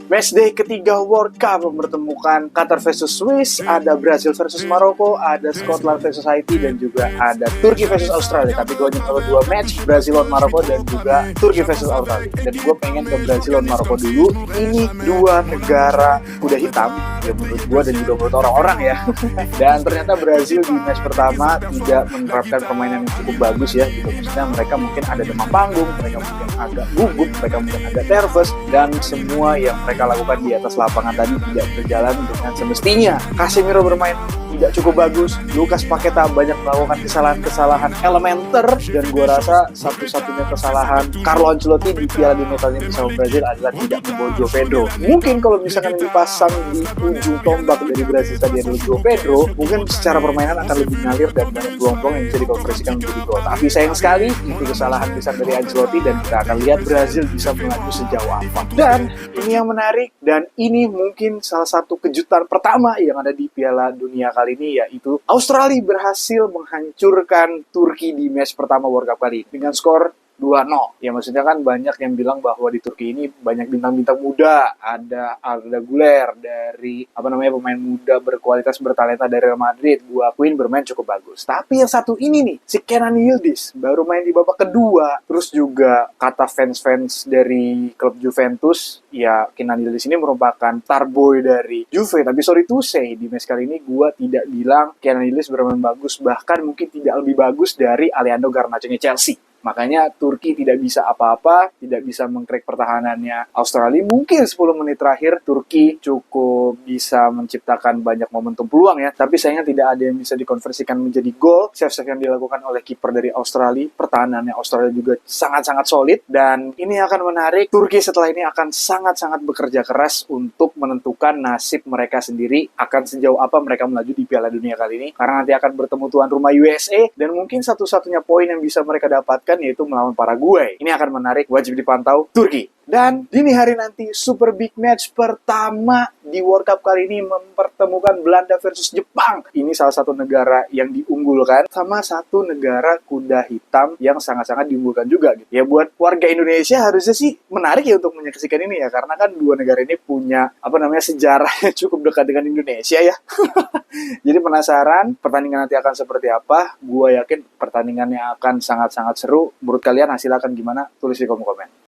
Matchday ketiga World Cup mempertemukan Qatar versus Swiss, ada Brazil versus Maroko, ada Scotland versus Haiti, dan juga ada Turki versus Australia. Tapi gue nonton dua match, Brazil lawan Maroko dan juga Turki versus Australia. Dan gue pengen ke Brazil lawan Maroko dulu. Ini dua negara kuda hitam, ya menurut gue dan juga menurut orang-orang ya. Dan ternyata Brazil di match pertama tidak menerapkan permainan yang cukup bagus ya. Gitu. Maksudnya mereka mungkin ada demam panggung, mereka mungkin agak gugup, mereka mungkin agak nervous, dan semua yang mereka lakukan di atas lapangan tadi tidak berjalan dengan semestinya. Casemiro bermain tidak cukup bagus, Lucas Paqueta banyak melakukan kesalahan-kesalahan elementer, dan gue rasa satu-satunya kesalahan Carlo Ancelotti di Piala Dunia kali ini bersama Brazil adalah tidak membawa João Pedro. Mungkin kalau misalkan dipasang di ujung tombak dari Brazil tadi adalah João Pedro, mungkin secara permainan akan lebih ngalir dan banyak peluang-peluang yang bisa dikonversikan menjadi gol. Tapi sayang sekali itu kesalahan besar dari Ancelotti, dan kita akan lihat Brazil bisa melaju sejauh apa. Dan ini yang menarik, dan ini mungkin salah satu kejutan pertama yang ada di Piala Dunia kali ini, yaitu Australia berhasil menghancurkan Turki di match pertama World Cup kali ini dengan skor 2-0. Ya maksudnya kan banyak yang bilang bahwa di Turki ini banyak bintang-bintang muda, ada Arda Güler dari pemain muda berkualitas bertalenta dari Real Madrid. Gua akuin bermain cukup bagus. Tapi yang satu ini nih, si Kenan Yildiz baru main di babak kedua. Terus juga kata fans-fans dari klub Juventus, ya Kenan Yildiz ini merupakan star boy dari Juve. Tapi sorry to say, di match kali ini gua tidak bilang Kenan Yildiz bermain bagus, bahkan mungkin tidak lebih bagus dari Alejandro Garnacho-nya Chelsea. Makanya Turki tidak bisa apa-apa, tidak bisa mengcrack pertahanannya Australia. Mungkin 10 menit terakhir Turki cukup bisa menciptakan banyak momentum peluang ya. Tapi sayangnya tidak ada yang bisa dikonversikan menjadi gol. Save-save yang dilakukan oleh kiper dari Australia. Pertahanannya Australia juga sangat-sangat solid. Dan ini akan menarik. Turki setelah ini akan sangat-sangat bekerja keras untuk menentukan nasib mereka sendiri. Akan sejauh apa mereka melaju di Piala Dunia kali ini. Karena nanti akan bertemu tuan rumah USA. Dan mungkin satu-satunya poin yang bisa mereka dapatkan yaitu melawan Paraguay. Ini akan menarik, wajib dipantau Turki. Dan dini hari nanti super big match pertama di World Cup kali ini mempertemukan Belanda versus Jepang. Ini salah satu negara yang diunggulkan sama satu negara kuda hitam yang sangat-sangat diunggulkan juga gitu. Ya buat warga Indonesia harusnya sih menarik ya untuk menyaksikan ini ya, karena kan dua negara ini punya sejarah yang cukup dekat dengan Indonesia ya. Jadi penasaran pertandingan nanti akan seperti apa? Gua yakin pertandingannya akan sangat-sangat seru. Menurut kalian hasil akan gimana? Tulis di kolom komen.